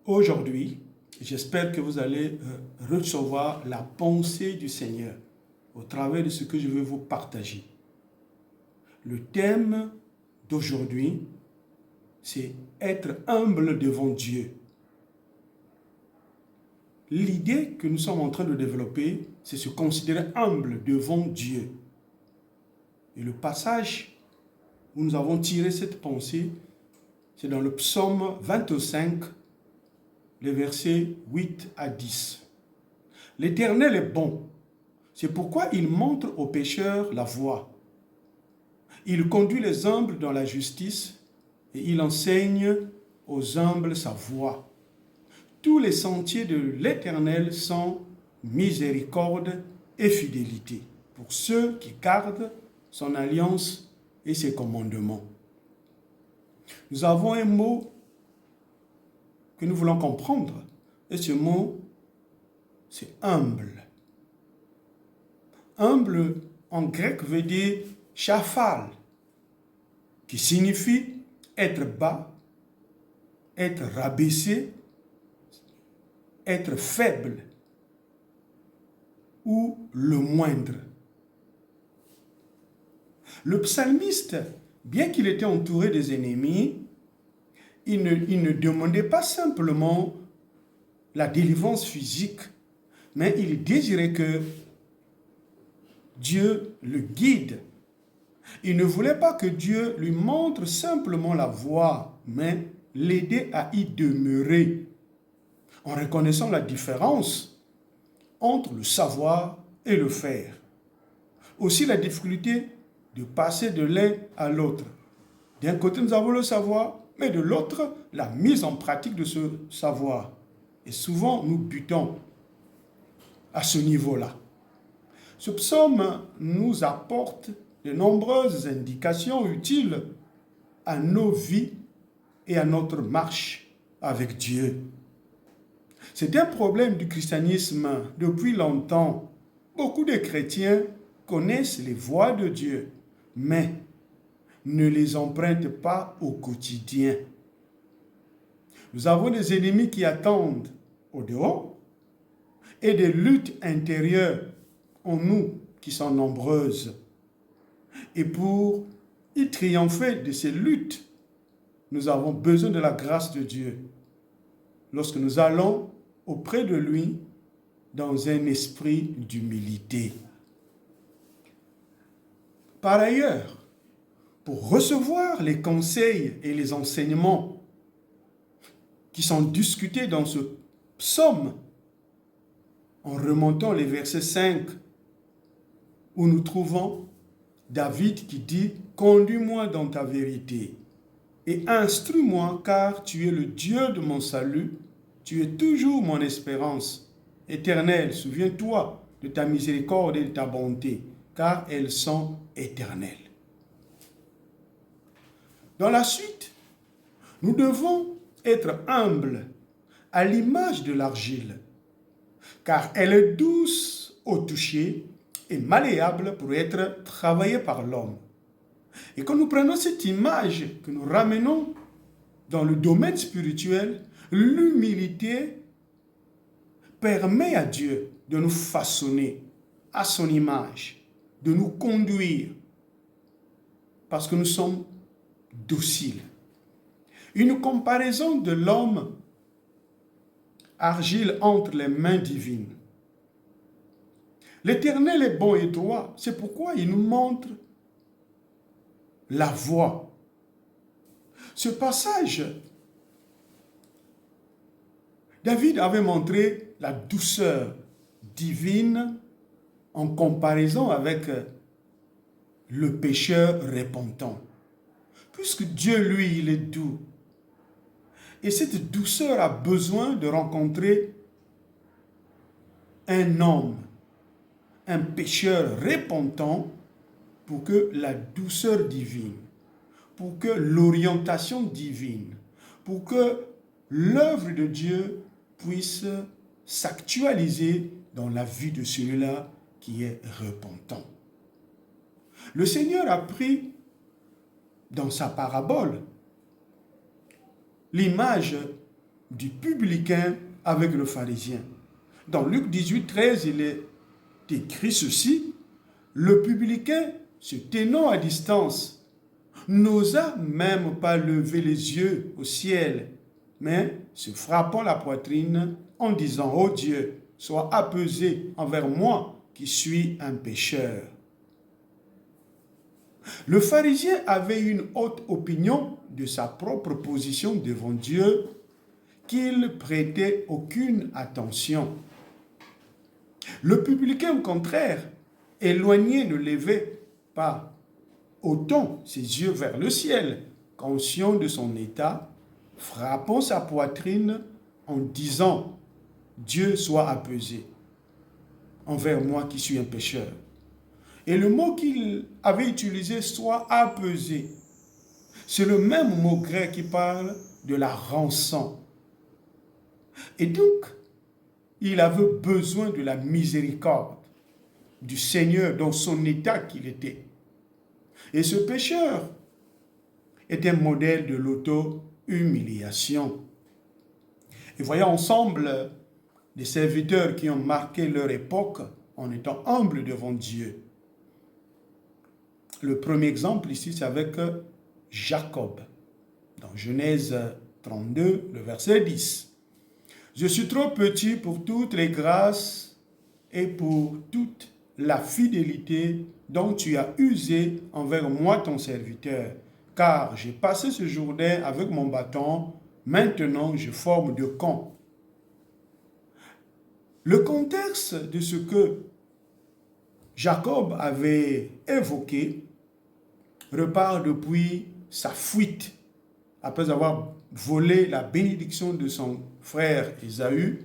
Aujourd'hui, j'espère que vous allez recevoir la pensée du Seigneur au travers de ce que je vais vous partager. Le thème d'aujourd'hui, c'est être humble devant Dieu. L'idée que nous sommes en train de développer, c'est se considérer humble devant Dieu. Et le passage où nous avons tiré cette pensée, c'est dans le psaume 25, les versets 8 à 10. L'Éternel est bon, c'est pourquoi il montre aux pécheurs la voie. Il conduit les humbles dans la justice et il enseigne aux humbles sa voie. Tous les sentiers de l'Éternel sont miséricorde et fidélité pour ceux qui gardent son alliance et ses commandements. Nous avons un mot que nous voulons comprendre et ce mot, c'est humble. Humble en grec veut dire chafal, qui signifie être bas, être rabaissé, être faible ou le moindre. Le psalmiste, bien qu'il était entouré des ennemis, il ne demandait pas simplement la délivrance physique, mais il désirait que Dieu le guide. Il ne voulait pas que Dieu lui montre simplement la voie, mais l'aider à y demeurer, en reconnaissant la différence entre le savoir et le faire. Aussi la difficulté de passer de l'un à l'autre. D'un côté, nous avons le savoir, mais de l'autre, la mise en pratique de ce savoir. Et souvent, nous butons à ce niveau-là. Ce psaume nous apporte de nombreuses indications utiles à nos vies et à notre marche avec Dieu. C'est un problème du christianisme depuis longtemps. Beaucoup de chrétiens connaissent les voies de Dieu, mais ne les empruntent pas au quotidien. Nous avons des ennemis qui attendent au dehors et des luttes intérieures en nous qui sont nombreuses. Et pour y triompher de ces luttes, nous avons besoin de la grâce de Dieu. Lorsque nous allons auprès de lui dans un esprit d'humilité. Par ailleurs, pour recevoir les conseils et les enseignements qui sont discutés dans ce psaume, en remontant les versets 5, où nous trouvons David qui dit « Conduis-moi dans ta vérité et instruis-moi car tu es le Dieu de mon salut, tu es toujours mon espérance. Éternel, souviens-toi de ta miséricorde et de ta bonté, car elles sont éternelles. » Dans la suite, nous devons être humbles à l'image de l'argile, car elle est douce au toucher et malléable pour être travaillée par l'homme. Et quand nous prenons cette image, que nous ramenons dans le domaine spirituel, l'humilité permet à Dieu de nous façonner à son image, de nous conduire, parce que nous sommes dociles. Une comparaison de l'homme argile entre les mains divines. L'Éternel est bon et droit, c'est pourquoi il nous montre la voie. Ce passage, David avait montré la douceur divine en comparaison avec le pécheur repentant. Puisque Dieu, lui, il est doux. Et cette douceur a besoin de rencontrer un homme, un pécheur repentant, pour que la douceur divine, pour que l'orientation divine, pour que l'œuvre de Dieu puisse s'actualiser dans la vie de celui-là qui est repentant. Le Seigneur a pris dans sa parabole l'image du publicain avec le pharisien. Dans Luc 18, 13, il est écrit ceci: le publicain, se tenant à distance, n'osa même pas lever les yeux au ciel, mais se frappant la poitrine en disant: ô Dieu, sois apaisé envers moi qui suis un pécheur. Le pharisien avait une haute opinion de sa propre position devant Dieu qu'il prêtait aucune attention. Le publicain, au contraire, éloigné, ne levait pas autant ses yeux vers le ciel, conscient de son état, frappant sa poitrine en disant: Dieu soit apaisé envers moi qui suis un pécheur. Et le mot qu'il avait utilisé, soit apaisé, c'est le même mot grec qui parle de la rançon. Et donc, il avait besoin de la miséricorde du Seigneur dans son état qu'il était. Et ce pécheur est un modèle de l'auto-humiliation. Et voyons ensemble des serviteurs qui ont marqué leur époque en étant humbles devant Dieu. Le premier exemple ici, c'est avec Jacob, dans Genèse 32, le verset 10. Je suis trop petit pour toutes les grâces et pour toute la fidélité dont tu as usé envers moi ton serviteur, car j'ai passé ce Jourdain avec mon bâton, maintenant je forme 2 camps. Le contexte de ce que Jacob avait évoqué repart depuis sa fuite, après avoir volé la bénédiction de son frère Ésaü.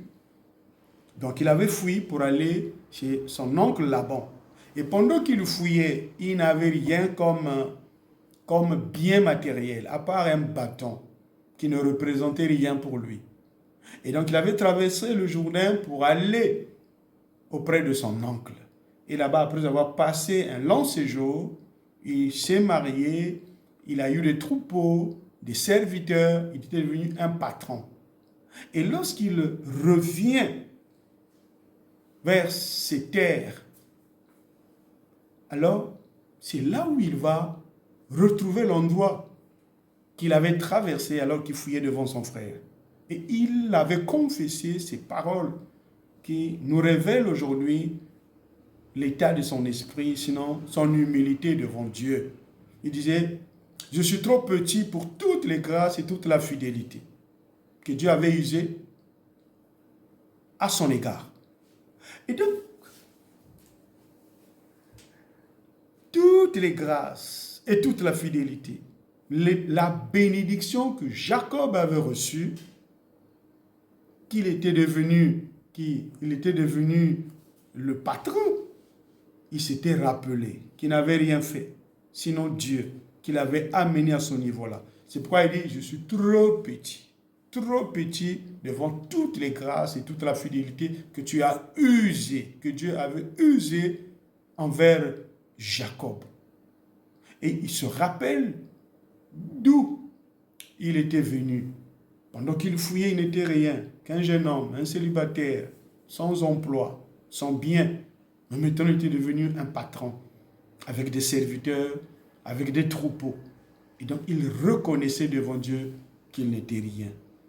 Donc il avait fui pour aller chez son oncle Laban. Et pendant qu'il fouillait, il n'avait rien comme bien matériel, à part un bâton qui ne représentait rien pour lui. Et donc il avait traversé le Jourdain pour aller auprès de son oncle. Et là-bas, après avoir passé un long séjour, il s'est marié, il a eu des troupeaux, des serviteurs, il était devenu un patron. Et lorsqu'il revient vers ses terres, alors c'est là où il va retrouver l'endroit qu'il avait traversé alors qu'il fouillait devant son frère. Et il avait confessé ces paroles qui nous révèlent aujourd'hui l'état de son esprit, sinon son humilité devant Dieu. Il disait: je suis trop petit pour toutes les grâces et toute la fidélité que Dieu avait usée à son égard. Et donc, toutes les grâces et toute la fidélité, la bénédiction que Jacob avait reçue, qu'il était devenu le patron, il s'était rappelé qu'il n'avait rien fait, sinon Dieu, qui l'avait amené à ce niveau-là. C'est pourquoi il dit: je suis trop petit devant toutes les grâces et toute la fidélité que tu as usées, que Dieu avait usé envers Jacob. Et il se rappelle d'où il était venu. Pendant qu'il fouillait, il n'était rien qu'un jeune homme, un célibataire, sans emploi, sans bien. Mais maintenant, il était devenu un patron, avec des serviteurs, avec des troupeaux. Et donc, il reconnaissait devant Dieu qu'il n'était rien.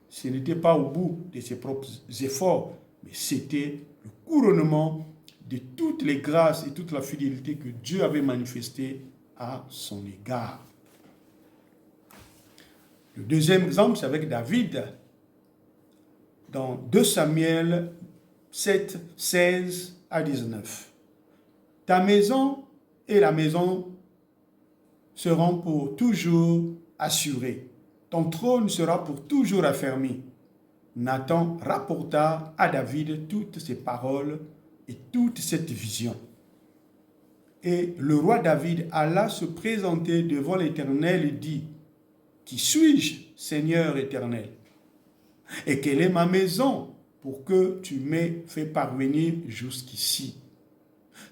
Ce n'était pas au bout de ses propres efforts, mais c'était le couronnement de toutes les grâces et toute la fidélité que Dieu avait manifestée à son égard. Le deuxième exemple, c'est avec David, dans 2 Samuel 7, 16 à 19. Ta maison et la maison seront pour toujours assurées. Ton trône sera pour toujours affermi. Nathan rapporta à David toutes ces paroles et toute cette vision. Et le roi David alla se présenter devant l'Éternel et dit: qui suis-je, Seigneur éternel? Et quelle est ma maison pour que tu m'aies fait parvenir jusqu'ici?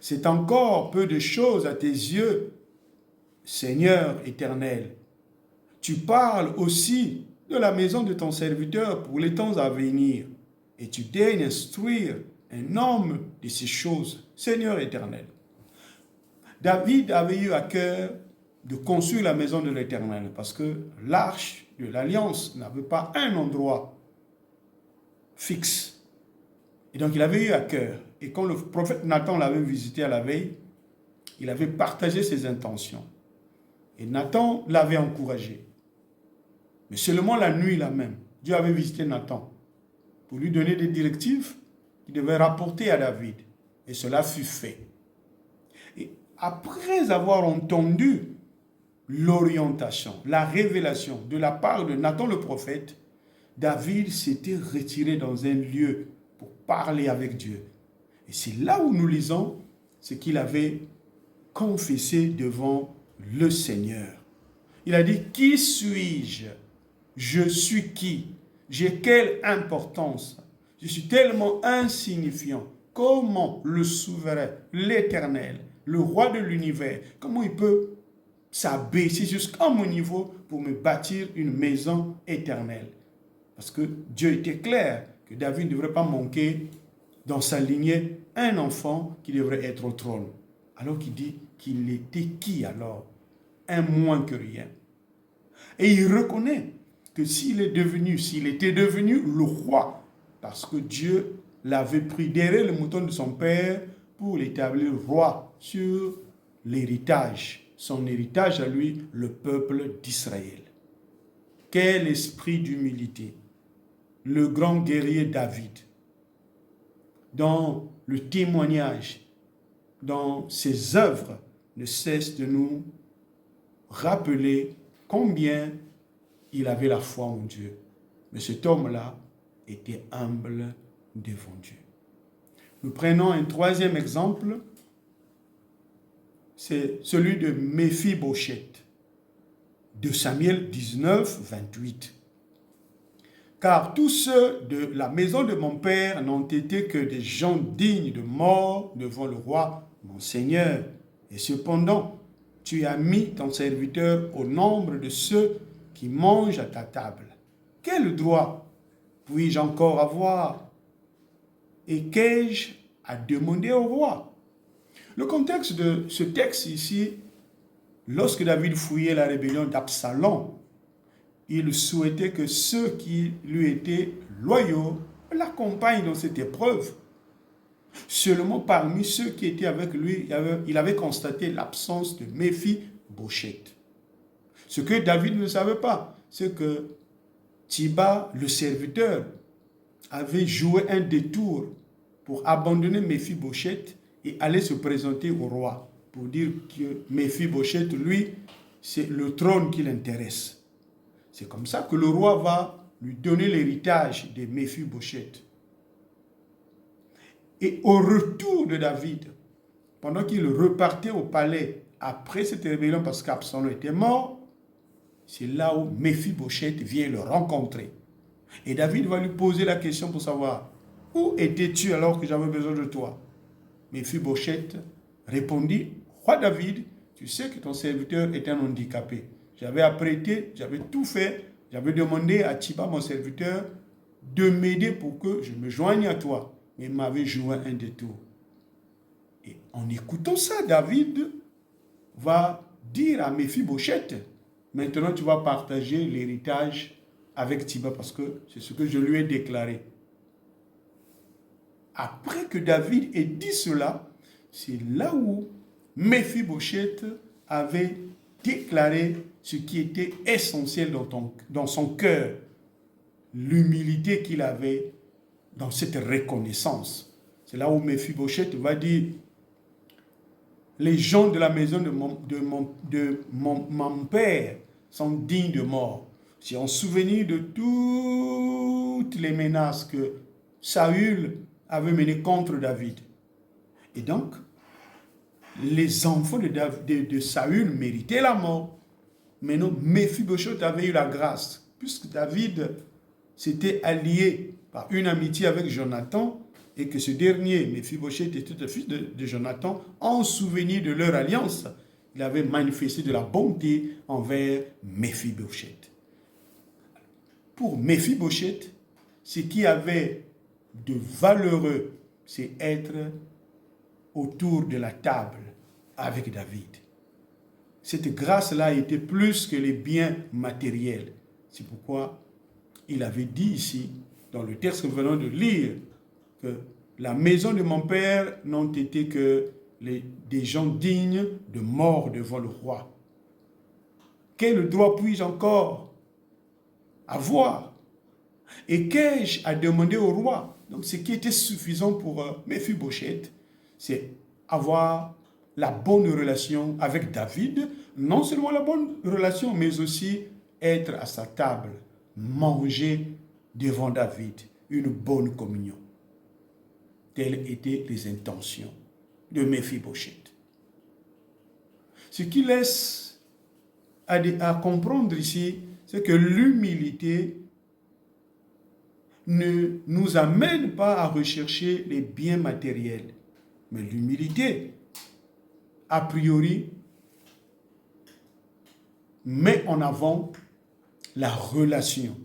C'est encore peu de choses à tes yeux, Seigneur éternel. Tu parles aussi de la maison de ton serviteur pour les temps à venir, et tu daignes instruire un homme de ces choses, Seigneur éternel. David avait eu à cœur de construire la maison de l'Éternel parce que l'arche de l'Alliance n'avait pas un endroit fixe. Et donc il avait eu à cœur. Et quand le prophète Nathan l'avait visité à la veille, il avait partagé ses intentions. Et Nathan l'avait encouragé. Mais seulement la nuit là même, Dieu avait visité Nathan pour lui donner des directives qu'il devait rapporter à David. Et cela fut fait. Et après avoir entendu l'orientation, la révélation de la part de Nathan le prophète, David s'était retiré dans un lieu pour parler avec Dieu. Et c'est là où nous lisons ce qu'il avait confessé devant le Seigneur. Il a dit, qui suis-je? Je suis qui? J'ai quelle importance? Je suis tellement insignifiant. Comment le souverain, l'Éternel, le roi de l'univers, comment il peut s'abaisser jusqu'à mon niveau pour me bâtir une maison éternelle? Parce que Dieu était clair que David ne devrait pas manquer dans sa lignée un enfant qui devrait être au trône. Alors qu'il dit qu'il était qui alors? Un moins que rien. Et il reconnaît que s'il était devenu le roi, parce que Dieu l'avait pris derrière le mouton de son père pour l'établir roi sur l'héritage, son héritage à lui, le peuple d'Israël. Quel esprit d'humilité! Le grand guerrier David, dans le témoignage, dans ses œuvres, ne cesse de nous rappeler combien il avait la foi en Dieu. Mais cet homme-là était humble devant Dieu. Nous prenons un troisième exemple, c'est celui de Méphi-Bosheth, de Samuel 19, 28. Car tous ceux de la maison de mon père n'ont été que des gens dignes de mort devant le roi, mon Seigneur. Et cependant, tu as mis ton serviteur au nombre de ceux qui mangent à ta table. Quel droit puis-je encore avoir? Et qu'ai-je à demander au roi? Le contexte de ce texte ici, lorsque David fouillait la rébellion d'Absalom, il souhaitait que ceux qui lui étaient loyaux l'accompagnent dans cette épreuve. Seulement parmi ceux qui étaient avec lui, il avait constaté l'absence de Méphi-Bosheth. Ce que David ne savait pas, c'est que Tiba, le serviteur, avait joué un détour pour abandonner Méphi-Bosheth et aller se présenter au roi pour dire que Méphi-Bosheth, lui, c'est le trône qui l'intéresse. C'est comme ça que le roi va lui donner l'héritage de Méphi-Bosheth. Et au retour de David, pendant qu'il repartait au palais après cette rébellion parce qu'Absalom était mort, c'est là où Méphi-Bosheth vient le rencontrer. Et David va lui poser la question pour savoir, où étais-tu alors que j'avais besoin de toi? Méphi-Bosheth répondit, roi David, tu sais que ton serviteur est un handicapé. J'avais apprêté, j'avais tout fait, j'avais demandé à Tiba, mon serviteur, de m'aider pour que je me joigne à toi. Mais il m'avait joué un détour. Et en écoutant ça, David va dire à Méphi-Bosheth, maintenant tu vas partager l'héritage avec Tiba parce que c'est ce que je lui ai déclaré. Après que David ait dit cela, c'est là où Méphi-Bosheth avait déclaré ce qui était essentiel dans son cœur, l'humilité qu'il avait dans cette reconnaissance. C'est là où Méphi-Bosheth va dire, les gens de la maison de mon père sont dignes de mort. C'est en souvenir de toutes les menaces que Saül avait menées contre David. Et donc, les enfants de Saül méritaient la mort. Mais non, Méphi-Bosheth avait eu la grâce, puisque David s'était allié par une amitié avec Jonathan, et que ce dernier, Méphi-Bosheth, était le fils de Jonathan, en souvenir de leur alliance, il avait manifesté de la bonté envers Méphi-Bosheth. pour Méphibosheth, ce qui avait de valeureux, c'est être autour de la table avec David. Cette grâce-là était plus que les biens matériels. C'est pourquoi il avait dit ici, dans le texte que nous venons de lire, que la maison de mon père n'ont été que des gens dignes de mort devant le roi. Quel droit puis-je encore avoir? Et qu'ai-je à demander au roi? Donc ce qui était suffisant pour Méphibosheth, c'est avoir la bonne relation avec David, non seulement la bonne relation, mais aussi être à sa table, manger devant David, une bonne communion. Telles étaient les intentions de Méphibosheth. Ce qui laisse à comprendre ici, c'est que l'humilité ne nous amène pas à rechercher les biens matériels. Mais l'humilité, a priori, met en avant la relation,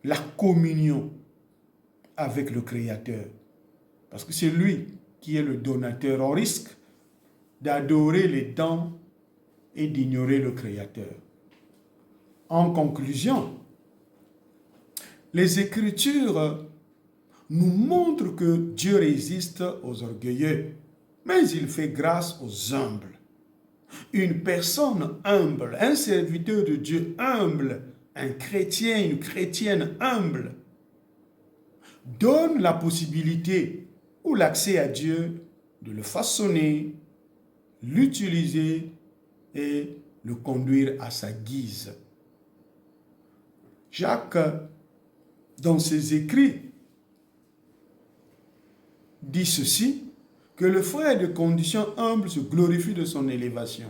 la communion avec le Créateur. Parce que c'est lui qui est le donateur. On risque d'adorer les dents et d'ignorer le Créateur. En conclusion, les Écritures nous montrent que Dieu résiste aux orgueilleux, mais il fait grâce aux humbles. Une personne humble, un serviteur de Dieu humble, un chrétien, une chrétienne humble, donne la possibilité ou l'accès à Dieu de le façonner, l'utiliser et le conduire à sa guise. Jacques, dans ses écrits, dit ceci, que le frère de condition humble se glorifie de son élévation.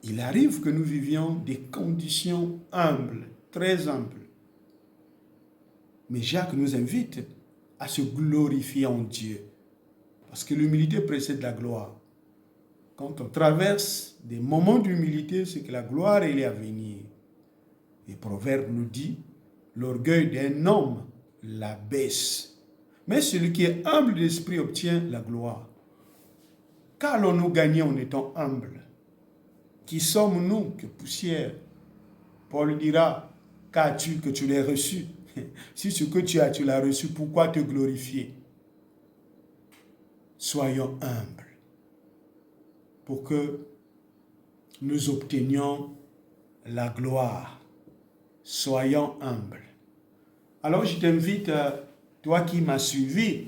Il arrive que nous vivions des conditions humbles, très humbles. Mais Jacques nous invite à se glorifier en Dieu. Parce que l'humilité précède la gloire. Quand on traverse des moments d'humilité, c'est que la gloire elle est à venir. Et Proverbe nous dit, l'orgueil d'un homme l'abaisse. Mais celui qui est humble d'esprit obtient la gloire. Qu'allons-nous gagner en étant humbles? Qui sommes-nous que poussière? Paul dira, qu'as-tu que tu l'aies reçu? Si ce que tu as, tu l'as reçu, pourquoi te glorifier? Soyons humbles pour que nous obtenions la gloire. Soyons humbles. Alors je t'invite, toi qui m'as suivi,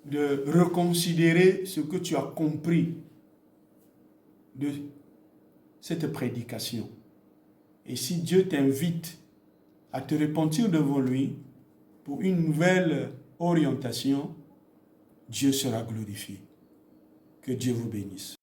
de reconsidérer ce que tu as compris de cette prédication. Et si Dieu t'invite à te repentir devant lui pour une nouvelle orientation, Dieu sera glorifié. Que Dieu vous bénisse.